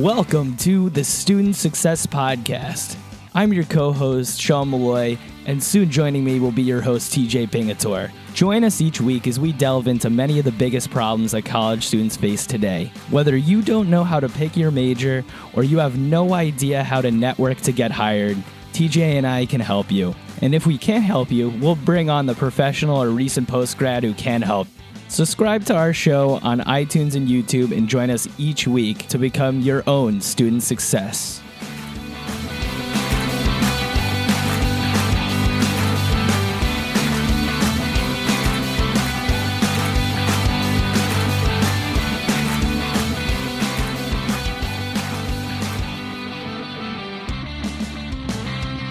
Welcome to the Student Success Podcast. I'm your co-host, Sean Malloy, and soon joining me will be your host, TJ Pingator. Join us each week as we delve into many of the biggest problems that college students face today. Whether you don't know how to pick your major or you have no idea how to network to get hired, TJ and I can help you. And if we can't help you, we'll bring on the professional or recent postgrad who can help. Subscribe to our show on iTunes and YouTube and join us each week to become your own student success.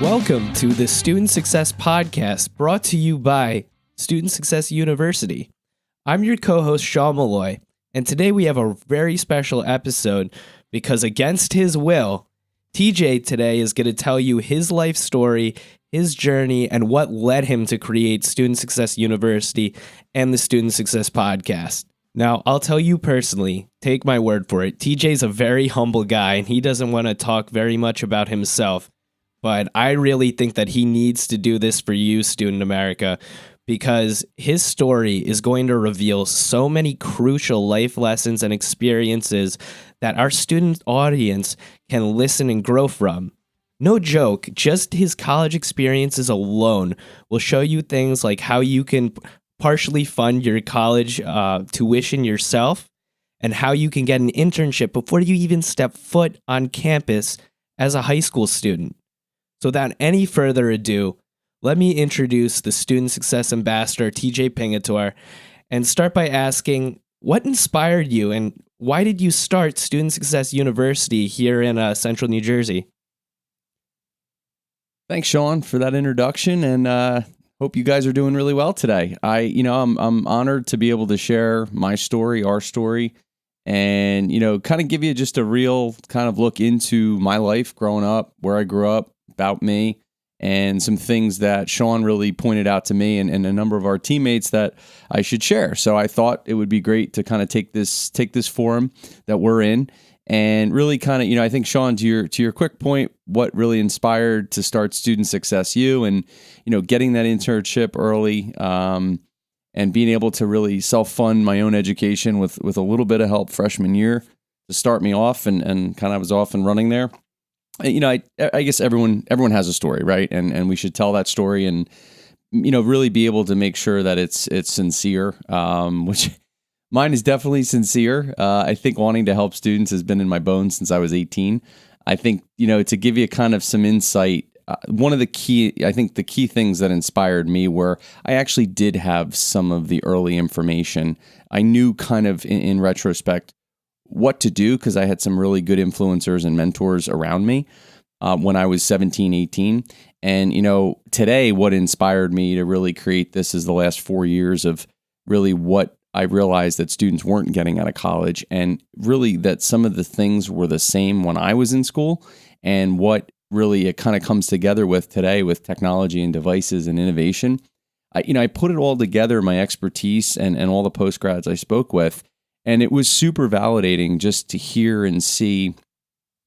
Welcome to the Student Success Podcast, brought to you by Student Success University. I'm your co-host, Sean Malloy, and today we have a very special episode because against his will, TJ today is going to tell you his life story, his journey, and what led him to create Student Success University and the Student Success Podcast. Now, I'll tell you personally, take my word for it, TJ's a very humble guy, and he doesn't want to talk very much about himself, but I really think that he needs to do this for you, Student America, because his story is going to reveal so many crucial life lessons and experiences that our student audience can listen and grow from. No joke, just his college experiences alone will show you things like how you can partially fund your college tuition yourself and how you can get an internship before you even step foot on campus as a high school student. So without any further ado, let me introduce the Student Success Ambassador, TJ Pingator, and start by asking, what inspired you and why did you start Student Success University here in Central New Jersey? Thanks, Sean, for that introduction, and hope you guys are doing really well today. I'm honored to be able to share my story, our story, and kind of give you just a real kind of look into my life growing up, where I grew up, about me, and some things that Sean really pointed out to me and a number of our teammates that I should share. So I thought it would be great to kind of take this forum that we're in and really kind of, I think, Sean, to your quick point, what really inspired to start Student Success U and, getting that internship early and being able to really self-fund my own education with a little bit of help freshman year to start me off and kind of was off and running there. I guess everyone has a story, right? And we should tell that story and, really be able to make sure that it's sincere, which mine is definitely sincere. I think wanting to help students has been in my bones since I was 18. I think, to give you kind of some insight, one of the key things that inspired me were I actually did have some of the early information. I knew kind of in retrospect what to do because I had some really good influencers and mentors around me when I was 17, 18. And, today what inspired me to really create this is the last 4 years of really what I realized that students weren't getting out of college and really that some of the things were the same when I was in school and what really it kind of comes together with today with technology and devices and innovation. I put it all together, my expertise and all the postgrads I spoke with. And it was super validating just to hear and see,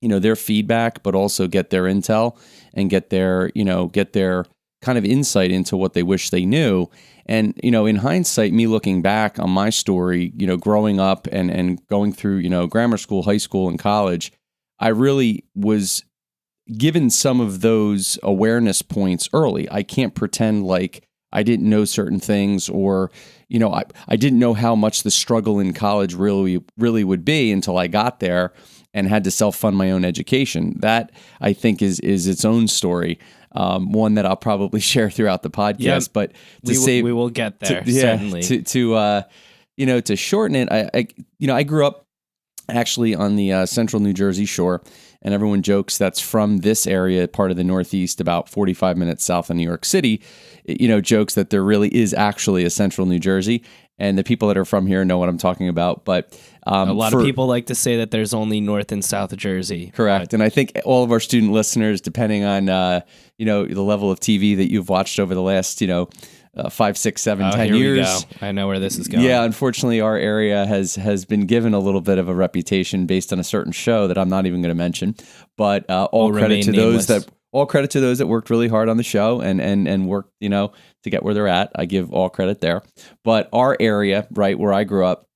their feedback, but also get their intel and get their kind of insight into what they wish they knew. And, in hindsight, me looking back on my story, growing up and going through, grammar school, high school, and college, I really was given some of those awareness points early. I can't pretend like I didn't know certain things or, I didn't know how much the struggle in college really would be until I got there and had to self-fund my own education. That, I think, is its own story, one that I'll probably share throughout the podcast. Yep. But we will get there, certainly. To shorten it, I grew up actually on the Central New Jersey shore, and everyone jokes that's from this area, part of the Northeast, about 45 minutes south of New York City, jokes that there really is actually a Central New Jersey, and the people that are from here know what I'm talking about. But a lot of people like to say that there's only North and South Jersey. Correct. And I think all of our student listeners, depending on, the level of TV that you've watched over the last, 5, 6, 7, Oh, 10 here years. we go. I know where this is going. Yeah, unfortunately, our area has been given a little bit of a reputation based on a certain show that I'm not even going to mention. But all Will credit to remain those nameless. that worked really hard on the show and worked, to get where they're at. I give all credit there. But our area, right where I grew up,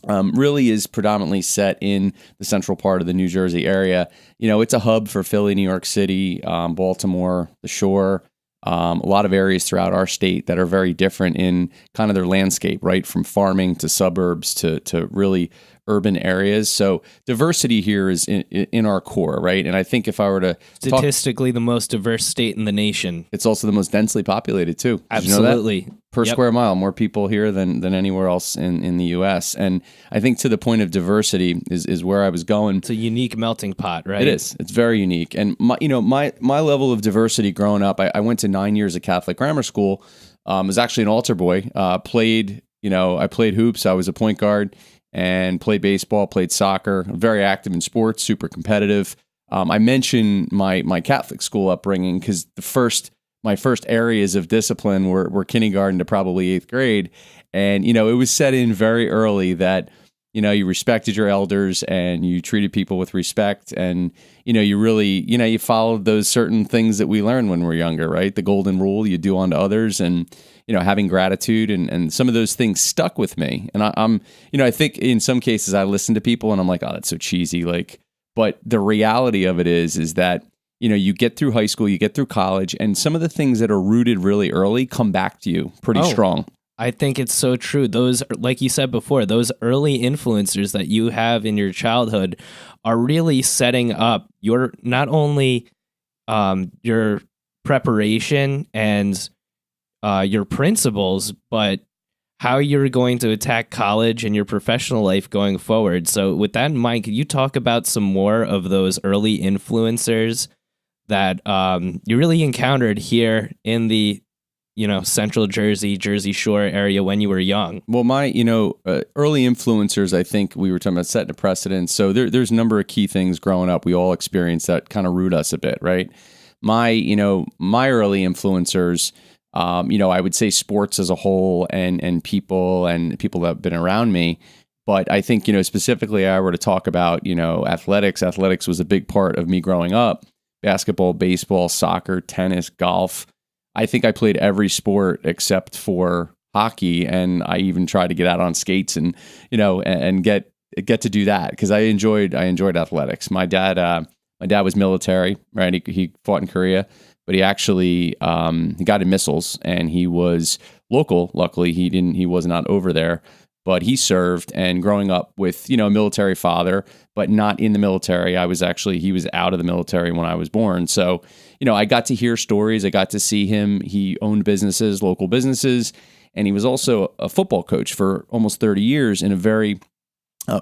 really is predominantly set in the central part of the New Jersey area. It's a hub for Philly, New York City, Baltimore, the Shore, a lot of areas throughout our state that are very different in kind of their landscape, right? From farming to suburbs to really urban areas. So diversity here is in our core, right? And I think if I were to Statistically, the most diverse state in the nation. it's also the most densely populated too. Did you know that? Absolutely. Per Yep. square mile, more people here than anywhere else in the U.S. And I think to the point of diversity is where I was going. It's a unique melting pot, right? It is. It's very unique. And my level of diversity growing up, I went to 9 years of Catholic grammar school. Was actually an altar boy. I played hoops. I was a point guard and played baseball, played soccer. Very active in sports, super competitive. I mentioned my Catholic school upbringing because my first areas of discipline were kindergarten to probably 8th grade. And, it was set in very early that, you respected your elders and you treated people with respect. And, you really, you followed those certain things that we learned when we were younger, right? The golden rule, you do unto others and, having gratitude and some of those things stuck with me. And I think in some cases I listen to people and I'm like, oh, that's so cheesy. But the reality of it is that, you get through high school, you get through college, and some of the things that are rooted really early come back to you pretty strong. I think it's so true. Those, like you said before, those early influencers that you have in your childhood are really setting up your, not only your preparation and your principles, but how you're going to attack college and your professional life going forward. So with that in mind, could you talk about some more of those early influencers that you really encountered here in the Central Jersey Shore area when you were young? Well, my early influencers, I think we were talking about setting a precedent. So there's a number of key things growing up we all experience that kind of root us a bit, right? My early influencers, I would say sports as a whole and people that have been around me. But I think, specifically I were to talk about, athletics. Athletics was a big part of me growing up. Basketball, baseball, soccer, tennis, golf. I think I played every sport except for hockey. And I even tried to get out on skates and get to do that because I enjoyed athletics. My dad was military, right? He fought in Korea. But he actually he got in missiles, and he was local. Luckily, he was not over there, but he served. And growing up with a military father, but not in the military, he was out of the military when I was born. So I got to hear stories. I got to see him. He owned businesses, local businesses, and he was also a football coach for almost 30 years in a very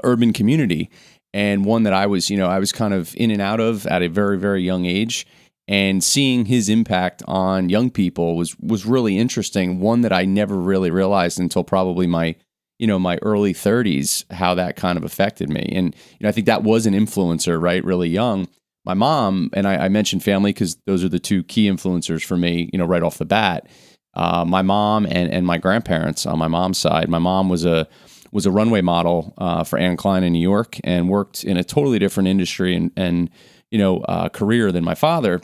urban community, and one that I was kind of in and out of at a very, very young age. And seeing his impact on young people was really interesting. One that I never really realized until probably my early 30s, how that kind of affected me. And I think that was an influencer, right? Really young. My mom, and I mentioned family because those are the two key influencers for me, right off the bat. My mom and my grandparents on my mom's side. My mom was a runway model for Anne Klein in New York and worked in a totally different industry and career than my father.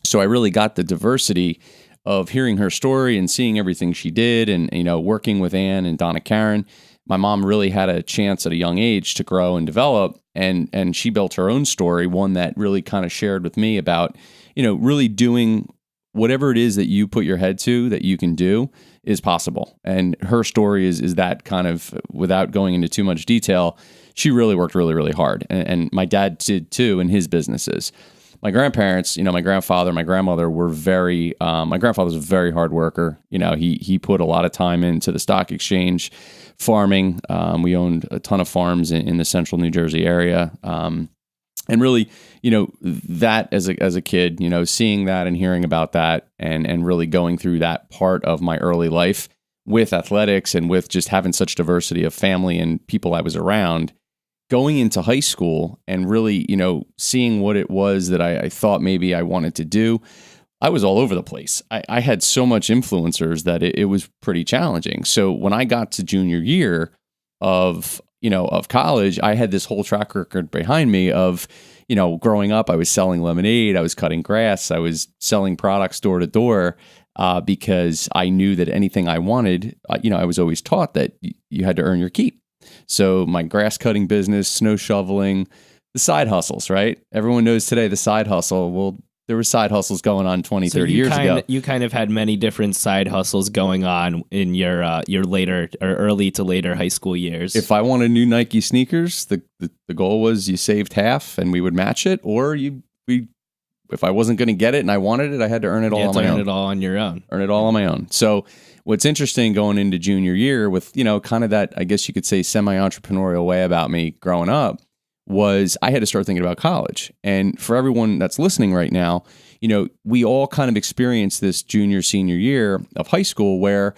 So I really got the diversity of hearing her story and seeing everything she did and, working with Anne and Donna Karen. My mom really had a chance at a young age to grow and develop, and she built her own story, one that really kind of shared with me about, really doing whatever it is that you put your head to that you can do is possible. And her story is that kind of, without going into too much detail, she really worked really, really hard. And my dad did too in his businesses. My grandparents, my grandfather, my grandmother were my grandfather was a very hard worker. He put a lot of time into the stock exchange, farming. We owned a ton of farms in the central New Jersey area. And really, that as a kid, seeing that and hearing about that and really going through that part of my early life with athletics and with just having such diversity of family and people I was around, going into high school and really, seeing what it was that I thought maybe I wanted to do. I was all over the place. I had so much influencers that it was pretty challenging. So when I got to junior year of college, I had this whole track record behind me of, growing up, I was selling lemonade, I was cutting grass, I was selling products door to door, because I knew that anything I wanted, I was always taught that you had to earn your keep. So my grass cutting business, snow shoveling, the side hustles, right? Everyone knows today the side hustle. Well, there were side hustles going on 20, 30 years ago. You kind of had many different side hustles going on in your later or early to later high school years. If I wanted new Nike sneakers, the goal was you saved half and we would match it, or if I wasn't going to get it and I wanted it, I had to earn it all on my own. Earn it all on your own. Earn it all on my own. So what's interesting going into junior year with, kind of that, I guess you could say, semi-entrepreneurial way about me growing up, was I had to start thinking about college. And for everyone that's listening right now, we all kind of experienced this junior, senior year of high school where,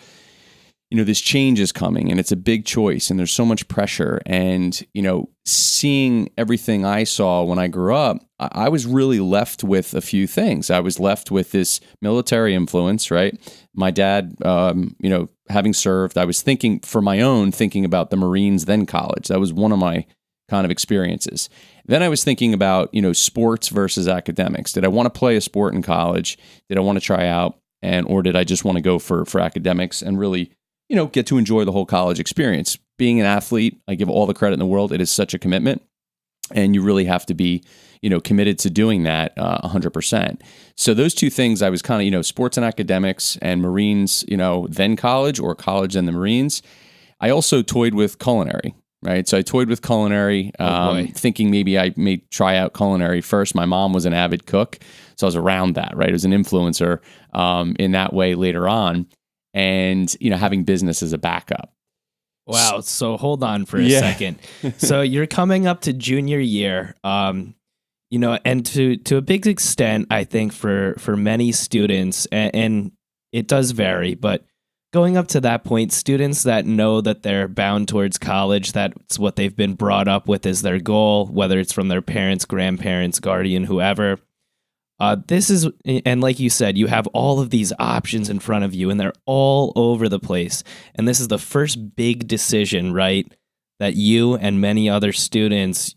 this change is coming and it's a big choice and there's so much pressure. And, seeing everything I saw when I grew up, I was really left with a few things. I was left with this military influence, right? My dad, having served, I was thinking about the Marines, then college. That was one of my kind of experiences. Then I was thinking about, sports versus academics. Did I want to play a sport in college? Did I want to try out? Or did I just want to go for academics and really, get to enjoy the whole college experience? Being an athlete, I give all the credit in the world. It is such a commitment, and you really have to be, committed to doing that 100%. So those two things, I was kind of, sports and academics, and Marines, then college, or college and the Marines. I also toyed with culinary. Right. So I toyed with culinary, thinking maybe I may try out culinary first. My mom was an avid cook, so I was around that, right? I was an influencer in that way later on, and, having business as a backup. Wow. So hold on for a second. So you're coming up to junior year, and to a big extent, I think for many students, and it does vary, but going up to that point, students that know that they're bound towards college, that's what they've been brought up with as their goal, whether it's from their parents, grandparents, guardian, whoever. And like you said, you have all of these options in front of you, and they're all over the place. And this is the first big decision, right, that you and many other students,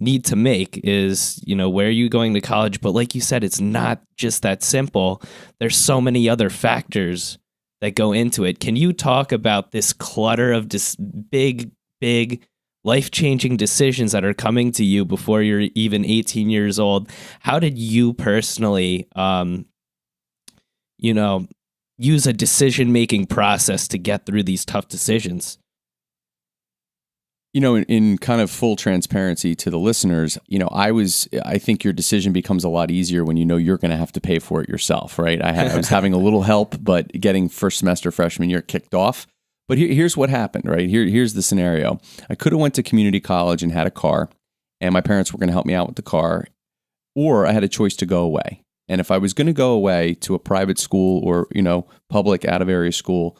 need to make is, where are you going to college? But like you said, it's not just that simple. There's so many other factors that go into it. Can you talk about this clutter of big life-changing decisions that are coming to you before you're even 18 years old? How did you personally, use a decision-making process to get through these tough decisions? In kind of full transparency to the listeners, I think your decision becomes a lot easier when you're going to have to pay for it yourself, right? I was having a little help, but getting first semester freshman year kicked off. But here's what happened, right? Here's the scenario. I could have went to community college and had a car, and my parents were going to help me out with the car, or I had a choice to go away. And if I was going to go away to a private school or, public out-of-area school,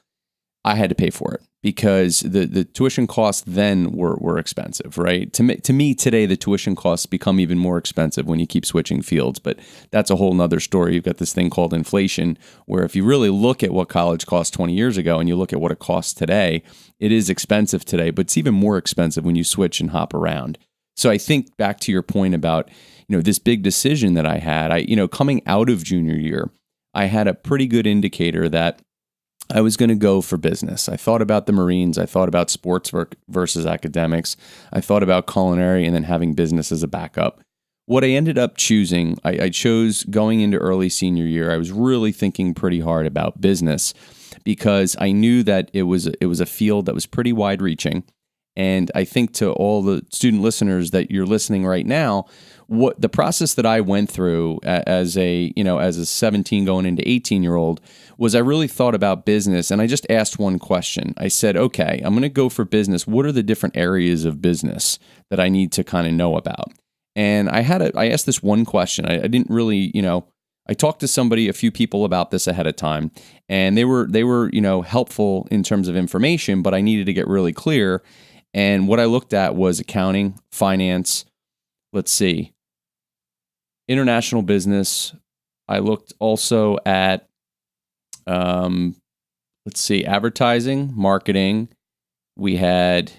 I had to pay for it because the tuition costs then were expensive, right? To me today, the tuition costs become even more expensive when you keep switching fields, but that's a whole nother story. You've got this thing called inflation, where if you really look at what college cost 20 years ago and you look at what it costs today, it is expensive today, but it's even more expensive when you switch and hop around. So I think back to your point about, this big decision that I had, coming out of junior year, I had a pretty good indicator that I was going to go for business. I thought about the Marines. I thought about sports versus academics. I thought about culinary and then having business as a backup. What I ended up choosing, I chose going into early senior year. I was really thinking pretty hard about business because I knew that it was a field that was pretty wide reaching. And I think to all the student listeners that you're listening right now, what the process that I went through as a 17 going into 18-year-old was I really thought about business, and I just asked one question. I said, okay, I'm going to go for business. What are the different areas of business that I need to kind of know about? And I asked this one question. I didn't really, I talked to a few people about this ahead of time, and they were helpful in terms of information, but I needed to get really clear. And what I looked at was accounting, finance, international business, I looked also at, advertising, marketing. We had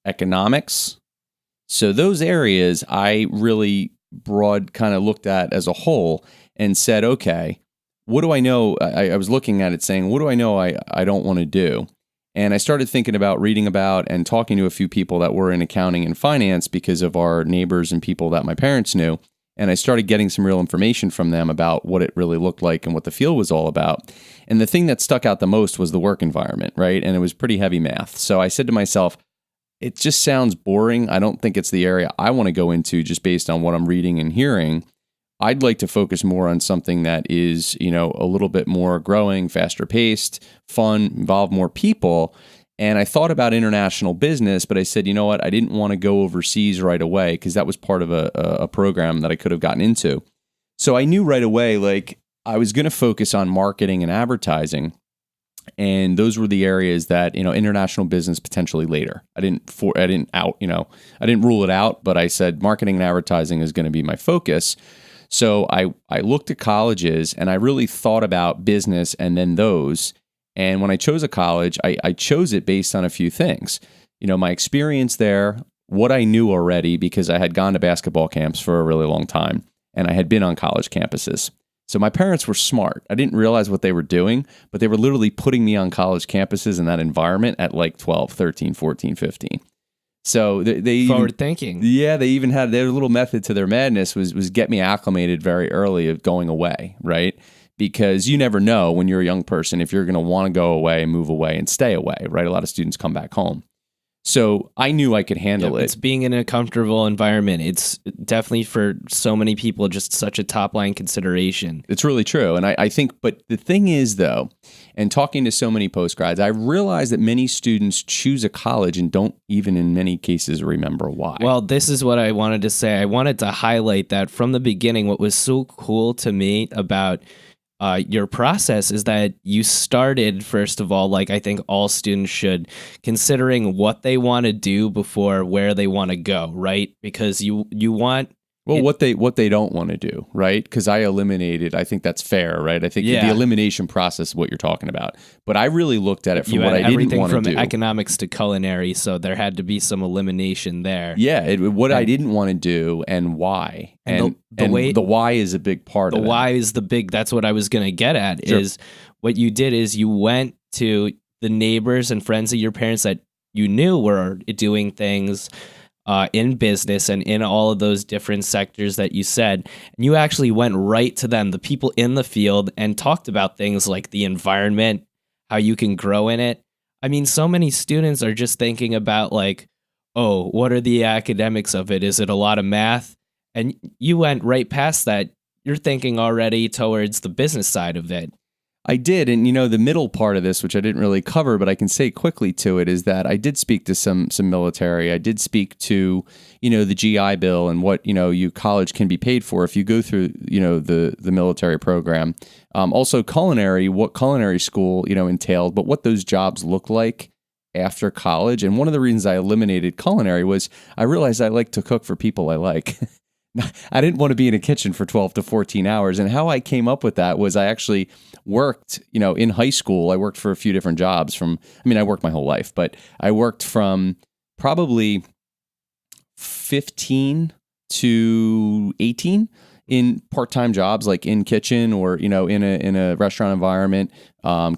economics. So those areas I really kind of looked at as a whole and said, okay, what do I know? I was looking at it saying, what do I know I don't want to do? And I started thinking about reading about and talking to a few people that were in accounting and finance because of our neighbors and people that my parents knew. And I started getting some real information from them about what it really looked like and what the field was all about. And the thing that stuck out the most was the work environment, right? And it was pretty heavy math. So I said to myself, it just sounds boring. I don't think it's the area I want to go into just based on what I'm reading and hearing. I'd like to focus more on something that is, a little bit more growing, faster paced, fun, involve more people. And I thought about international business, but I said, you know what? I didn't want to go overseas right away because that was part of a program that I could have gotten into. So I knew right away, like I was going to focus on marketing and advertising. And those were the areas that, international business potentially later. I didn't rule it out, but I said marketing and advertising is going to be my focus. So I looked at colleges and I really thought about business and then those. And when I chose a college, I chose it based on a few things. My experience there, what I knew already because I had gone to basketball camps for a really long time and I had been on college campuses. So my parents were smart. I didn't realize what they were doing, but they were literally putting me on college campuses in that environment at like 12, 13, 14, 15. So they forward thinking. Yeah, they even had their little method to their madness was get me acclimated very early of going away, right? Because you never know when you're a young person if you're going to want to go away and move away and stay away, right? A lot of students come back home. So I knew I could handle it. It's being in a comfortable environment. It's definitely for so many people just such a top line consideration. It's really true. And I think, but the thing is though, and talking to so many postgrads, I realized that many students choose a college and don't even in many cases remember why. Well, this is what I wanted to say. I wanted to highlight that from the beginning, what was so cool to me about your process is that you started, first of all, like I think all students should, considering what they want to do before where they want to go, right? Because you want... what they don't want to do, right? Because I eliminated, I think that's fair, right? I think the elimination process is what you're talking about. But I really looked at it from what I didn't want to do. Everything from economics to culinary, so there had to be some elimination there. Yeah, I didn't want to do and why. And the why is a big part of it. The why is the big, that's what I was going to get at, sure. Is what you did is you went to the neighbors and friends of your parents that you knew were doing things in business and in all of those different sectors that you said. And you actually went right to them, the people in the field, and talked about things like the environment, how you can grow in it. I mean, so many students are just thinking about like, oh, what are the academics of it? Is it a lot of math? And you went right past that. You're thinking already towards the business side of it. I did. And, the middle part of this, which I didn't really cover, but I can say quickly to it, is that I did speak to some military. I did speak to, the GI Bill and what, college can be paid for if you go through, the military program. Also culinary, what culinary school, entailed, but what those jobs look like after college. And one of the reasons I eliminated culinary was I realized I like to cook for people I like. I didn't want to be in a kitchen for 12 to 14 hours. And how I came up with that was I actually worked, in high school. I worked for a few different jobs I worked my whole life, but I worked from probably 15 to 18 in part-time jobs, like in kitchen or, in a restaurant environment,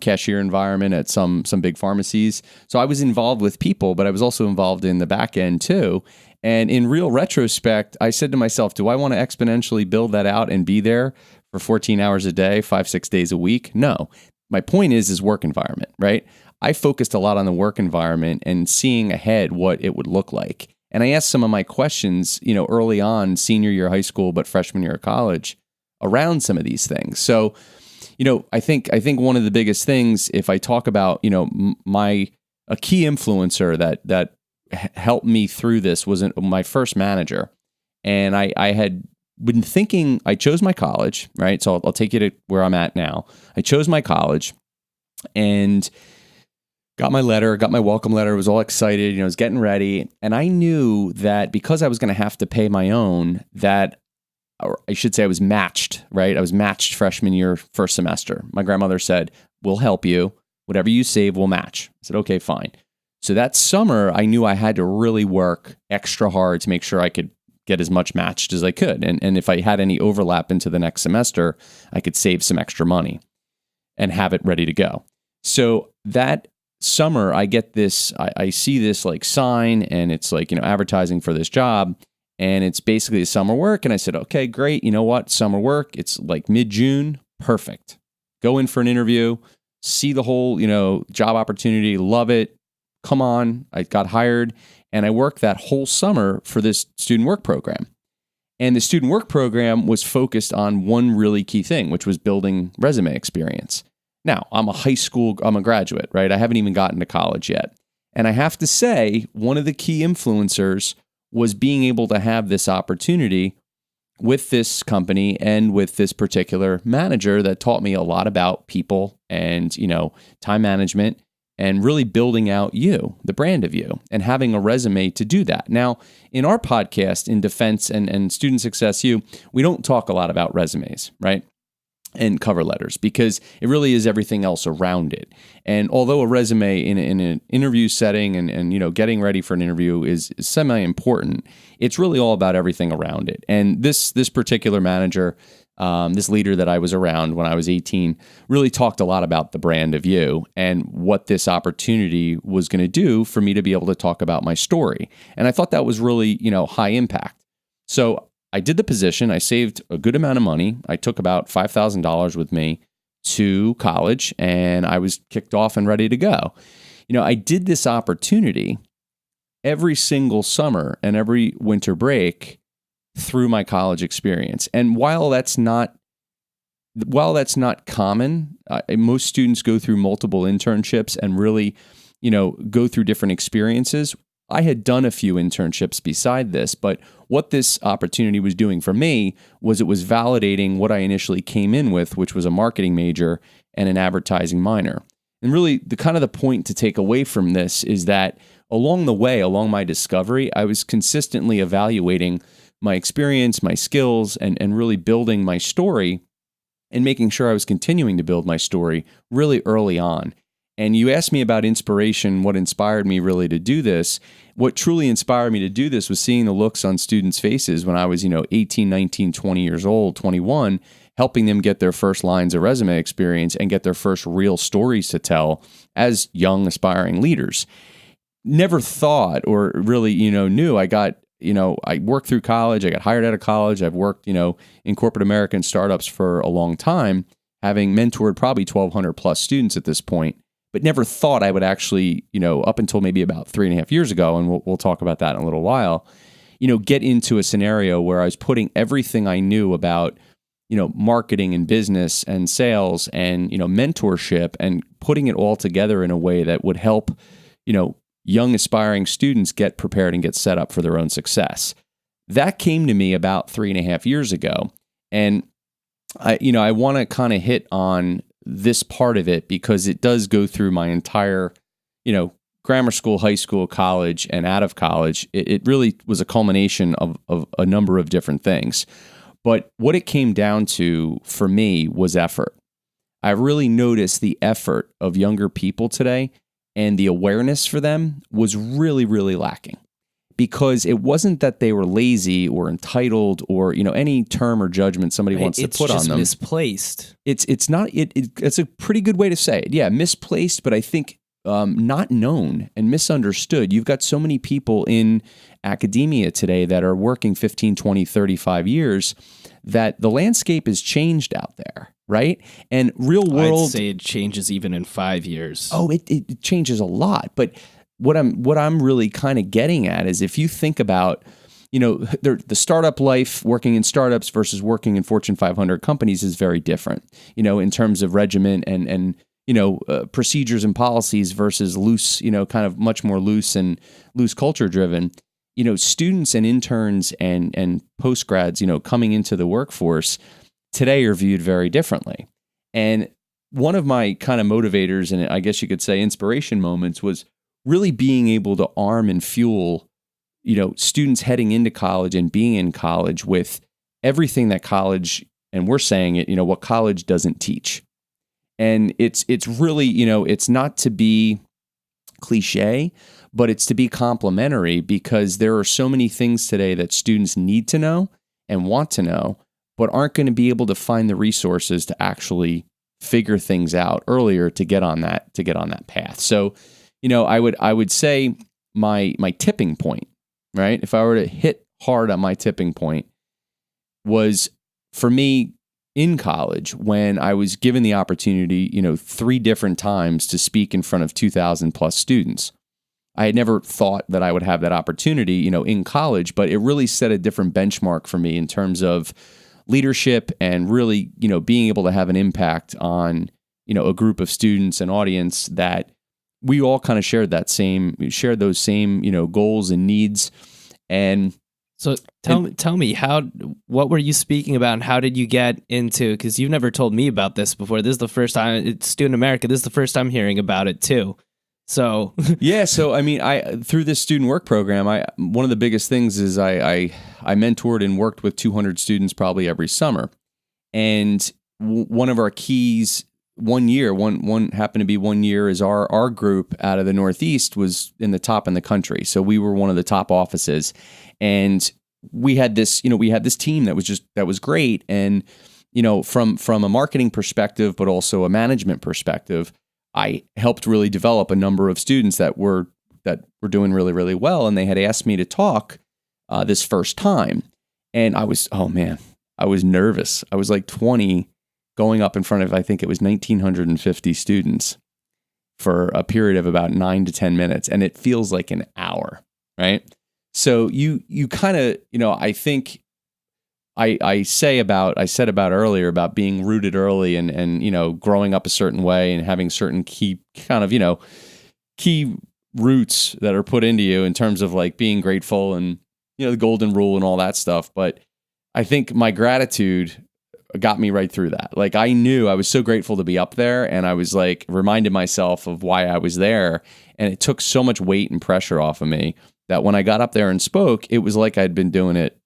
cashier environment at some big pharmacies. So I was involved with people, but I was also involved in the back end too. And in real retrospect, I said to myself, do I want to exponentially build that out and be there for 14 hours a day, 5-6 days a week? No. My point is work environment, right? I focused a lot on the work environment and seeing ahead what it would look like. And I asked some of my questions, early on, senior year of high school, but freshman year of college, around some of these things. So, I think one of the biggest things, if I talk about, a key influencer that helped me through this was my first manager. And I had been thinking, I chose my college, right? So I'll take you to where I'm at now. I chose my college and got my letter, got my welcome letter, was all excited, was getting ready. And I knew that because I was going to have to pay my own, that or I should say I was matched, right? I was matched freshman year, first semester. My grandmother said, we'll help you. Whatever you save, we'll match. I said, okay, fine. So that summer, I knew I had to really work extra hard to make sure I could get as much matched as I could. And if I had any overlap into the next semester, I could save some extra money and have it ready to go. So that summer, I get this, I see this like sign, and it's like, advertising for this job. And it's basically a summer work. And I said, okay, great. You know what? Summer work. It's like mid-June. Perfect. Go in for an interview, see the whole, job opportunity, love it. Come on. I got hired, and I worked that whole summer for this student work program. And the student work program was focused on one really key thing, which was building resume experience. Now, I'm a graduate, right? I haven't even gotten to college yet. And I have to say, one of the key influencers was being able to have this opportunity with this company and with this particular manager that taught me a lot about people and, time management and really building out you, the brand of you, and having a resume to do that. Now, in our podcast, in Defense and Student Success U, we don't talk a lot about resumes, right? And cover letters, because it really is everything else around it. And although a resume in an interview setting and getting ready for an interview is semi-important, it's really all about everything around it. And this particular manager, this leader that I was around when I was 18, really talked a lot about the brand of you and what this opportunity was going to do for me to be able to talk about my story. And I thought that was really, high impact. So I did the position. I saved a good amount of money. I took about $5,000 with me to college, and I was kicked off and ready to go. I did this opportunity every single summer and every winter break through my college experience. And while that's not common, most students go through multiple internships and really, go through different experiences. I had done a few internships beside this, but what this opportunity was doing for me was it was validating what I initially came in with, which was a marketing major and an advertising minor. And really, the point to take away from this is that along the way, along my discovery, I was consistently evaluating my experience, my skills, and really building my story and making sure I was continuing to build my story really early on. And you asked me about inspiration, what inspired me really to do this. What truly inspired me to do this was seeing the looks on students' faces when I was, 18, 19, 20 years old, 21, helping them get their first lines of resume experience and get their first real stories to tell as young aspiring leaders. Never thought or really, knew I got, I worked through college, I got hired out of college. I've worked, in corporate American startups for a long time, having mentored probably 1,200 plus students at this point. But never thought I would actually, up until maybe about 3.5 years ago, and we'll talk about that in a little while, get into a scenario where I was putting everything I knew about, marketing and business and sales and, mentorship, and putting it all together in a way that would help, young aspiring students get prepared and get set up for their own success. That came to me about 3.5 years ago. And I want to kind of hit on this part of it because it does go through my entire, grammar school, high school, college, and out of college. It really was a culmination of a number of different things. But what it came down to for me was effort. I really noticed the effort of younger people today, and the awareness for them was really, really lacking. Because it wasn't that they were lazy or entitled or any term or judgment somebody wants to put on them. It's misplaced. It's not. It's a pretty good way to say it. Yeah, misplaced, but I think not known and misunderstood. You've got so many people in academia today that are working 15, 20, 35 years that the landscape has changed out there, right? And real world. I'd say it changes even in 5 years. Oh, it changes a lot, but. What I'm really kind of getting at is if you think about, the startup life, working in startups versus working in Fortune 500 companies is very different, in terms of regimen and procedures and policies versus loose, kind of much more loose and loose culture driven. Students and interns and postgrads, coming into the workforce today are viewed very differently. And one of my kind of motivators, and I guess you could say inspiration moments, was really being able to arm and fuel, students heading into college and being in college with everything that college, and we're saying it, what college doesn't teach. And it's really, it's not to be cliche, but it's to be complimentary, because there are so many things today that students need to know and want to know, but aren't going to be able to find the resources to actually figure things out earlier to get on that path. So, I would say my tipping point, right? If I were to hit hard on my tipping point, was for me in college, when I was given the opportunity, 3 different times to speak in front of 2,000 plus students. I had never thought that I would have that opportunity, in college, but it really set a different benchmark for me in terms of leadership and really, being able to have an impact on, a group of students and audience that we all kind of shared those same, goals and needs. And so tell me what were you speaking about, and how did you get into, because you've never told me about this before. This is the first time, it's Student America, this is the first time hearing about it too. So yeah, so I mean, through this student work program, one of the biggest things is I mentored and worked with 200 students probably every summer. And one of our keys one happened to be 1 year is our group out of the Northeast was in the top in the country. So we were one of the top offices, and we had this team that was great. And, from a marketing perspective, but also a management perspective, I helped really develop a number of students that were doing really, really well. And they had asked me to talk this first time. And I was nervous. I was like 20, going up in front of, I think it was 1,950 students for a period of about 9 to 10 minutes. And it feels like an hour, right? So you kind of, I think I said about earlier about being rooted early and growing up a certain way and having certain key roots that are put into you in terms of like being grateful and, the golden rule and all that stuff. But I think my gratitude got me right through that. Like, I knew I was so grateful to be up there, and I was like reminded myself of why I was there. And it took so much weight and pressure off of me that when I got up there and spoke, it was like I'd been doing it,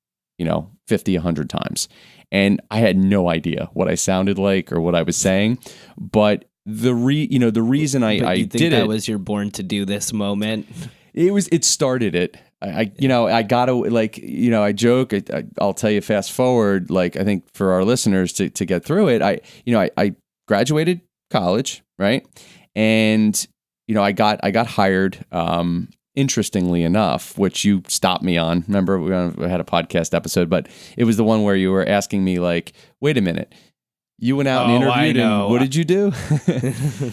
50, 100 times. And I had no idea what I sounded like or what I was saying. But the reason I did it, that was your born to do this moment. It started it. I gotta, like, I joke, I'll tell you fast forward, like, I think for our listeners to get through it, I graduated college, right? And, I got hired, interestingly enough, which you stopped me on. Remember, we had a podcast episode, but it was the one where you were asking me like, wait a minute, you went out and interviewed, and what did you do?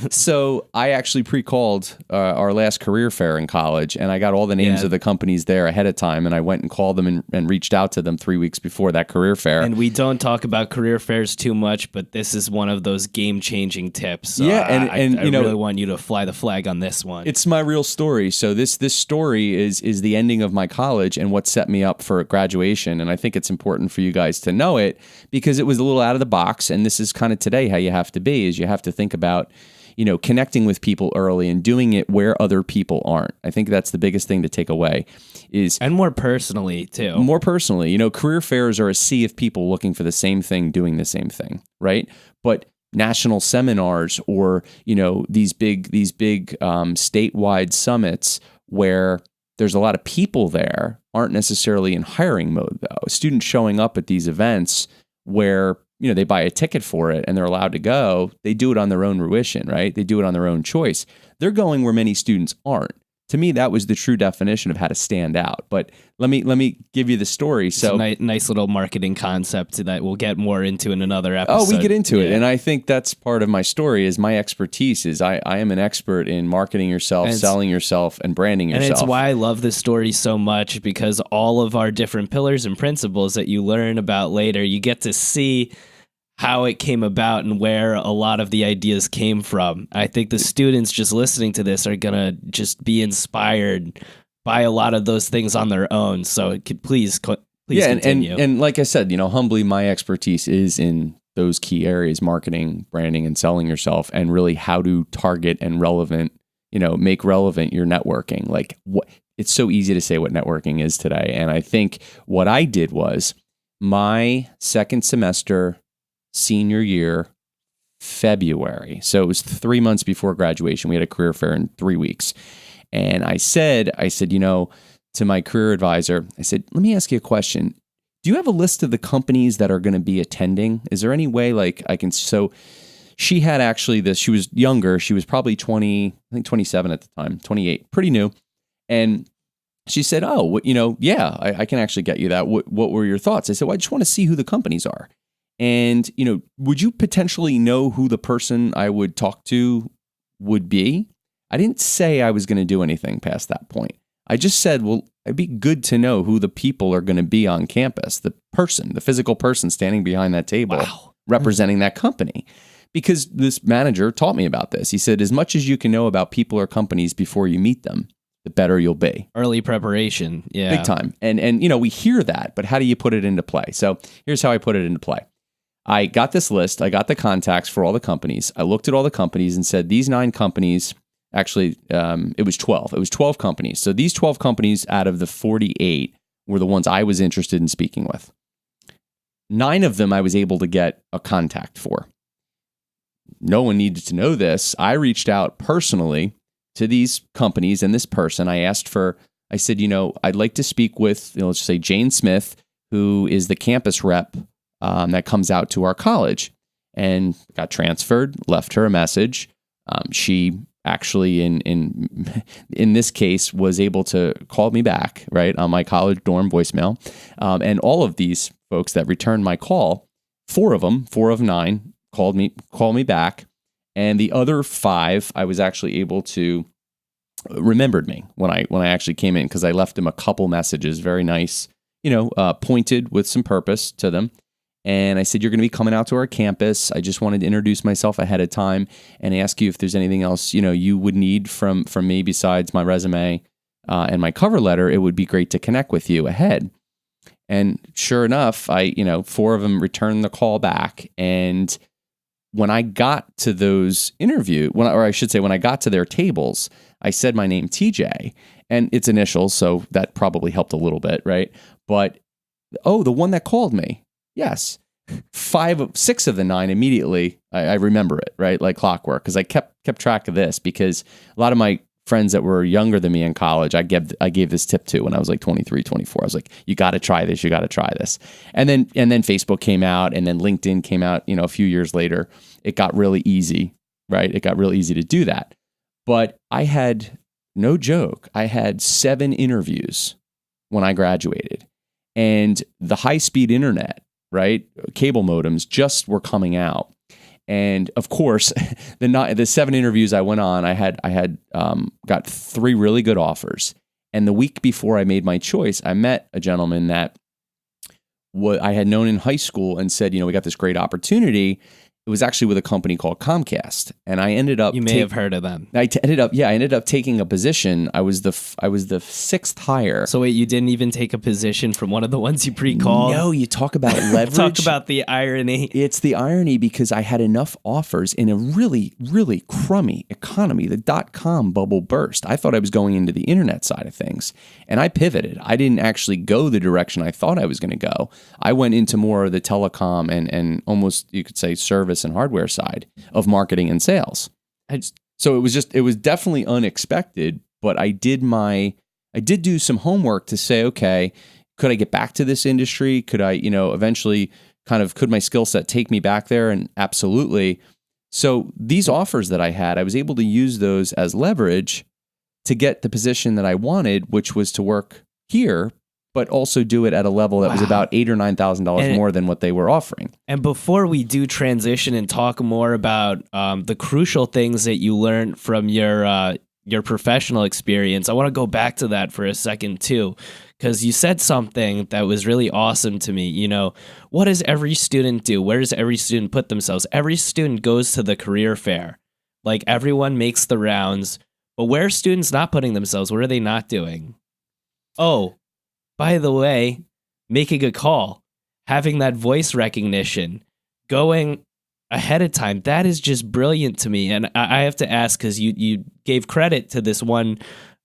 So I actually pre-called our last career fair in college, and I got all the names of the companies there ahead of time, and I went and called them and reached out to them 3 weeks before that career fair. And we don't talk about career fairs too much, but this is one of those game-changing tips. So yeah, and I really want you to fly the flag on this one. It's my real story. So this story is the ending of my college and what set me up for graduation, and I think it's important for you guys to know it because it was a little out of the box, and this is kind of today how you have to be, is you have to think about, connecting with people early and doing it where other people aren't. I think that's the biggest thing to take away and more personally too. More personally, career fairs are a sea of people looking for the same thing, doing the same thing, right? But national seminars or, these big statewide summits where there's a lot of people there aren't necessarily in hiring mode though. Students showing up at these events where they buy a ticket for it and they're allowed to go. They do it on their own fruition, right? They do it on their own choice. They're going where many students aren't. To me, that was the true definition of how to stand out. But let me give you the story. So it's a nice little marketing concept that we'll get more into in another episode. Oh, we get into it. And I think that's part of my story is my expertise is I am an expert in marketing yourself, selling yourself, and branding yourself. And it's why I love this story so much, because all of our different pillars and principles that you learn about later, you get to see how it came about and where a lot of the ideas came from. I think the students just listening to this are going to just be inspired by a lot of those things on their own. So please continue. And like I said, humbly, my expertise is in those key areas, marketing, branding, and selling yourself, and really how to target and make relevant your networking. Like it's so easy to say what networking is today. And I think what I did was my second semester, senior year, February. So it was 3 months before graduation. We had a career fair in 3 weeks. And I said, to my career advisor, I said, let me ask you a question. Do you have a list of the companies that are going to be attending? Is there any way I can, so she had actually this, she was younger. She was probably 20, I think 27 at the time, 28, pretty new. And she said, oh, yeah, I can actually get you that. What were your thoughts? I said, well, I just want to see who the companies are. And, would you potentially know who the person I would talk to would be? I didn't say I was going to do anything past that point. I just said, well, it'd be good to know who the people are going to be on campus, the physical person standing behind that table, representing that company. Because this manager taught me about this. He said, as much as you can know about people or companies before you meet them, the better you'll be. Early preparation. Yeah. Big time. And we hear that, but how do you put it into play? So here's how I put it into play. I got this list. I got the contacts for all the companies. I looked at all the companies and said, these 9 companies, actually, it was 12. It was 12 companies. So these 12 companies out of the 48 were the ones I was interested in speaking with. 9 of them I was able to get a contact for. No one needed to know this. I reached out personally to these companies and this person. I said, I'd like to speak with, let's just say Jane Smith, who is the campus rep that comes out to our college, and got transferred, left her a message. She actually, in this case, was able to call me back, right, on my college dorm voicemail. And all of these folks that returned my call, 4 of 9, called me back. And the other 5, I was actually able to remembered me when I actually came in, because I left them a couple messages, very nice, pointed with some purpose to them. And I said, you're going to be coming out to our campus. I just wanted to introduce myself ahead of time and ask you if there's anything else, you would need from me besides my resume and my cover letter. It would be great to connect with you ahead. And sure enough, 4 of them returned the call back. And when I got to those when I got to their tables, I said my name, TJ, and it's initials, so that probably helped a little bit, right? But, the one that called me. Yes. 6 of the 9 immediately, I remember it, right? Like clockwork, because I kept track of this, because a lot of my friends that were younger than me in college, I gave this tip to when I was like 23, 24. I was like, you got to try this. You got to try this. And then Facebook came out, and then LinkedIn came out, a few years later. It got really easy, right? It got real easy to do that. But I had, no joke, I had 7 interviews when I graduated, and the high-speed internet, right? Cable modems just were coming out. And of course, the 7 interviews I went on, I had got 3 really good offers. And the week before I made my choice, I met a gentleman that I had known in high school and said, we got this great opportunity. It was actually with a company called Comcast, and I ended up. You may have heard of them. I ended up taking a position. I was the 6th hire. So wait, you didn't even take a position from one of the ones you pre-called? No, you talk about leverage. Talk about the irony. It's the irony, because I had enough offers in a really, really crummy economy. The .com bubble burst. I thought I was going into the internet side of things, and I pivoted. I didn't actually go the direction I thought I was going to go. I went into more of the telecom and almost, you could say, service and hardware side of marketing and sales. So it was definitely unexpected, but I did do some homework to say, okay, could I get back to this industry? Could I, eventually could my skill set take me back there? And absolutely. So these offers that I had, I was able to use those as leverage to get the position that I wanted, which was to work here, but also do it at a level that was about $8,000 or $9,000 more than what they were offering. And before we do transition and talk more about the crucial things that you learned from your professional experience, I want to go back to that for a second too, because you said something that was really awesome to me. What does every student do? Where does every student put themselves? Every student goes to the career fair. Like, everyone makes the rounds, but where are students not putting themselves? What are they not doing? Oh, by the way, making a call, having that voice recognition, going ahead of time, that is just brilliant to me. And I have to ask, because you gave credit to this one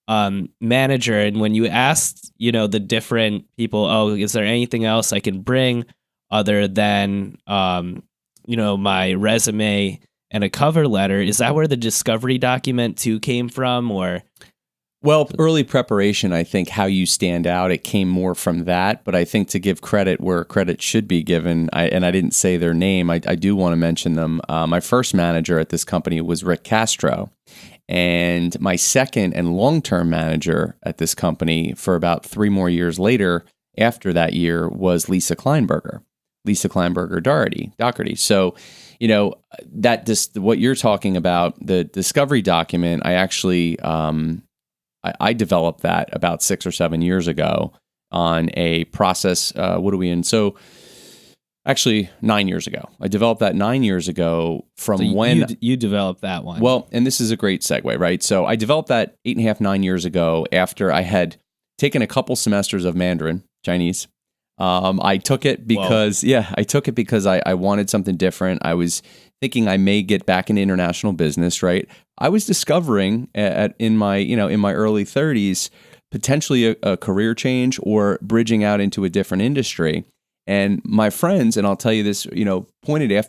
manager, and when you asked, the different people, is there anything else I can bring? other than, my resume and a cover letter. Is that where the discovery document too came from, or? Well, early preparation, I think how you stand out, it came more from that. But I think to give credit where credit should be given, and I didn't say their name, I do want to mention them. My first manager at this company was Rick Castro. And my second and long-term manager at this company for about 3 more years later, after that year, was Lisa Kleinberger Doherty. So, that just what you're talking about, the discovery document, I actually I developed that about 6 or 7 years ago on a process. What are we in? So actually 9 years ago. I developed that 9 years ago from So when you developed that one. Well, and this is a great segue, right? So I developed that 8.5, 9 years ago after I had taken a couple semesters of Mandarin, Chinese. I took it because, I wanted something different. I was thinking I may get back into international business, right? I was discovering in my early 30s, potentially a career change or bridging out into a different industry. And my friends, and I'll tell you this, pointed after